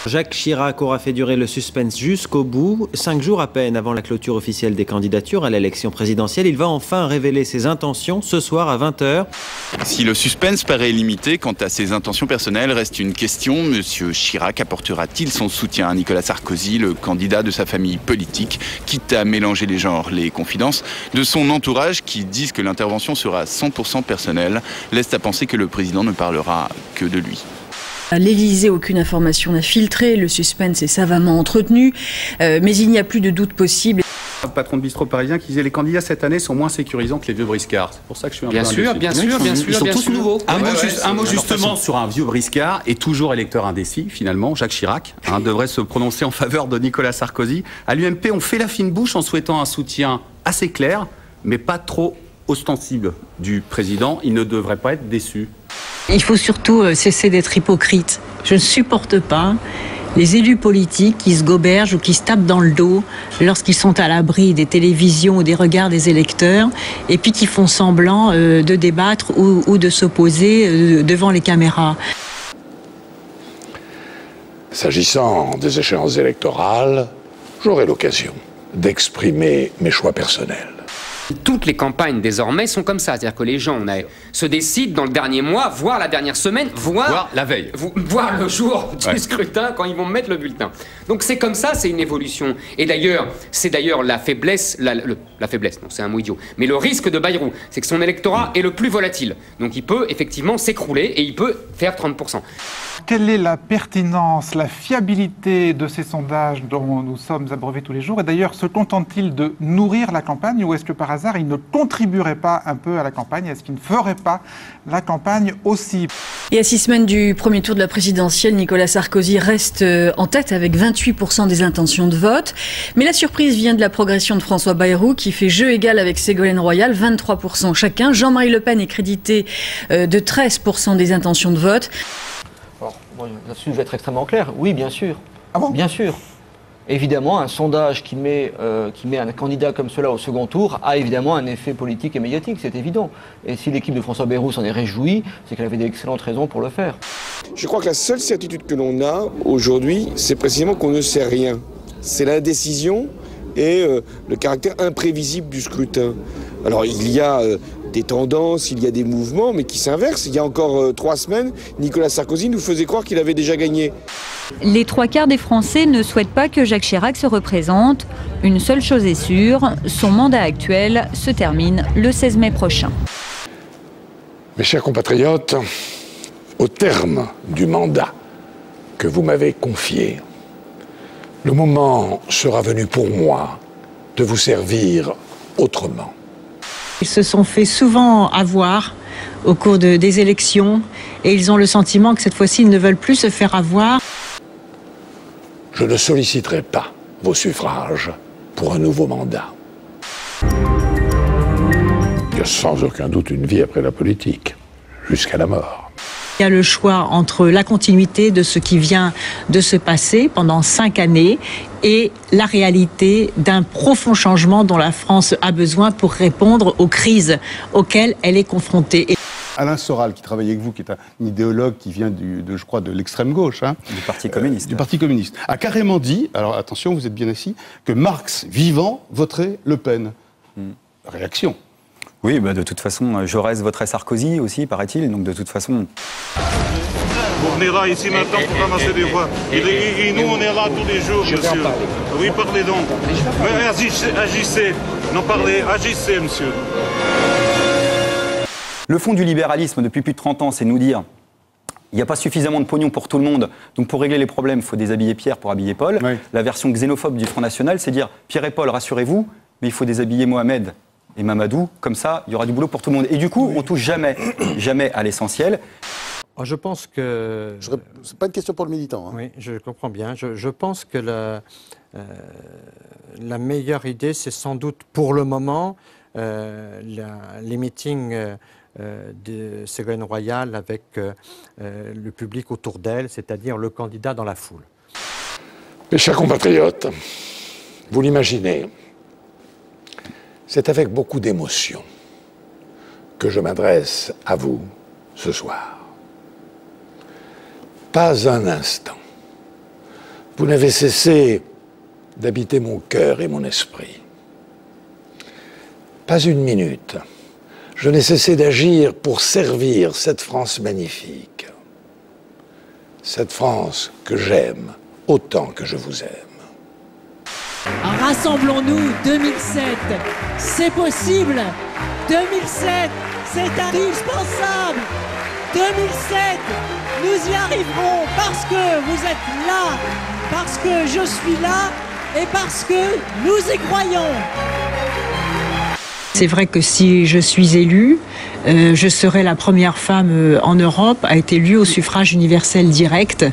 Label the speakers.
Speaker 1: Jacques Chirac aura fait durer le suspense jusqu'au bout. 5 jours à peine avant la clôture officielle des candidatures à l'élection présidentielle, il va enfin révéler ses intentions ce soir à 20h.
Speaker 2: Si le suspense paraît limité, quant à ses intentions personnelles, reste une question. Monsieur Chirac apportera-t-il son soutien à Nicolas Sarkozy, le candidat de sa famille politique, quitte à mélanger les genres? Les confidences de son entourage, qui disent que l'intervention sera 100% personnelle, laissent à penser que le président ne parlera que de lui.
Speaker 3: À l'Élysée, aucune information n'a filtré, le suspense est savamment entretenu, mais il n'y a plus de doute possible.
Speaker 4: Le patron de bistrot parisien qui disait les candidats cette année sont moins sécurisants que les vieux briscards. C'est pour ça que je suis un peu indécis.
Speaker 5: Bien sûr. Ils sont tous nouveaux.
Speaker 4: Un mot justement sur un vieux briscard et toujours électeur indécis finalement, Jacques Chirac devrait se prononcer en faveur de Nicolas Sarkozy. À l'UMP, on fait la fine bouche en souhaitant un soutien assez clair, mais pas trop ostensible du président. Il ne devrait pas être déçu.
Speaker 6: Il faut surtout cesser d'être hypocrite. Je ne supporte pas les élus politiques qui se gobergent ou qui se tapent dans le dos lorsqu'ils sont à l'abri des télévisions ou des regards des électeurs et puis qui font semblant de débattre ou de s'opposer devant les caméras.
Speaker 7: S'agissant des échéances électorales, j'aurai l'occasion d'exprimer mes choix personnels.
Speaker 5: Toutes les campagnes désormais sont comme ça, c'est-à-dire que les gens se décident dans le dernier mois, voire la dernière semaine, voire
Speaker 4: la veille,
Speaker 5: voire le jour du scrutin quand ils vont mettre le bulletin. Donc c'est comme ça, c'est une évolution. Et d'ailleurs, c'est d'ailleurs la faiblesse, la faiblesse, non, c'est un mot idiot, mais le risque de Bayrou, c'est que son électorat est le plus volatile. Donc il peut effectivement s'écrouler et il peut faire 30%.
Speaker 8: Quelle est la pertinence, la fiabilité de ces sondages dont nous sommes abreuvés tous les jours? Et d'ailleurs, se contentent-ils de nourrir la campagne ou est-ce que par hasard, ils ne contribueraient pas un peu à la campagne? Est-ce qu'ils ne feraient pas la campagne aussi?
Speaker 3: Et à 6 semaines du premier tour de la présidentielle, Nicolas Sarkozy reste en tête avec 28% des intentions de vote. Mais la surprise vient de la progression de François Bayrou qui fait jeu égal avec Ségolène Royal, 23% chacun. Jean-Marie Le Pen est crédité de 13% des intentions de vote.
Speaker 9: Là-dessus, je vais être extrêmement clair. Oui, bien sûr.
Speaker 8: Ah bon ?
Speaker 9: Bien sûr. Évidemment, un sondage qui met un candidat comme cela au second tour a évidemment un effet politique et médiatique, c'est évident. Et si l'équipe de François Bayrou s'en est réjouie, c'est qu'elle avait d'excellentes raisons pour le faire.
Speaker 10: Je crois que la seule certitude que l'on a aujourd'hui, c'est précisément qu'on ne sait rien. C'est l'indécision et le caractère imprévisible du scrutin. Alors il y a des tendances, il y a des mouvements, mais qui s'inversent. Il y a encore 3 semaines, Nicolas Sarkozy nous faisait croire qu'il avait déjà gagné.
Speaker 11: Les 3/4 des Français ne souhaitent pas que Jacques Chirac se représente. Une seule chose est sûre, son mandat actuel se termine le 16 mai prochain.
Speaker 7: Mes chers compatriotes, au terme du mandat que vous m'avez confié, le moment sera venu pour moi de vous servir autrement.
Speaker 6: Ils se sont fait souvent avoir au cours des élections et ils ont le sentiment que cette fois-ci, ils ne veulent plus se faire avoir.
Speaker 7: Je ne solliciterai pas vos suffrages pour un nouveau mandat. Il y a sans aucun doute une vie après la politique, jusqu'à la mort.
Speaker 6: Il y a le choix entre la continuité de ce qui vient de se passer pendant 5 années et la réalité d'un profond changement dont la France a besoin pour répondre aux crises auxquelles elle est confrontée.
Speaker 12: Alain Soral, qui travaille avec vous, qui est un idéologue qui vient je crois, de l'extrême gauche.
Speaker 13: Du Parti communiste.
Speaker 12: Du Parti communiste. A carrément dit, alors attention, vous êtes bien assis, que Marx, vivant, voterait Le Pen. Réaction.
Speaker 13: Oui, de toute façon, Jaurès voterait Sarkozy aussi, paraît-il, donc de toute façon...
Speaker 14: On est là ici maintenant pour ramasser des voix. Et nous, on est là tous les jours, monsieur. Oui, parlez donc. Mais agissez. Non, parlez, agissez, monsieur.
Speaker 13: Le fond du libéralisme, depuis plus de 30 ans, c'est nous dire il n'y a pas suffisamment de pognon pour tout le monde, donc pour régler les problèmes, il faut déshabiller Pierre pour habiller Paul. Oui. La version xénophobe du Front National, c'est dire Pierre et Paul, rassurez-vous, mais il faut déshabiller Mohamed et Mamadou, comme ça, il y aura du boulot pour tout le monde. Et du coup, on touche jamais à l'essentiel.
Speaker 15: Je pense que...
Speaker 12: C'est pas une question pour le militant.
Speaker 15: Oui, je comprends bien. Je pense que la meilleure idée, c'est sans doute pour le moment les meetings de Ségolène Royal avec le public autour d'elle, c'est-à-dire le candidat dans la foule.
Speaker 7: Mes chers compatriotes, vous l'imaginez, c'est avec beaucoup d'émotion que je m'adresse à vous ce soir. Pas un instant. Vous n'avez cessé d'habiter mon cœur et mon esprit. Pas une minute. Je n'ai cessé d'agir pour servir cette France magnifique. Cette France que j'aime autant que je vous aime.
Speaker 16: Rassemblons-nous 2007, c'est possible. 2007, c'est indispensable. 2007, nous y arriverons parce que vous êtes là, parce que je suis là et parce que nous y croyons.
Speaker 6: C'est vrai que si je suis élue, je serai la première femme en Europe à être élue au suffrage universel direct.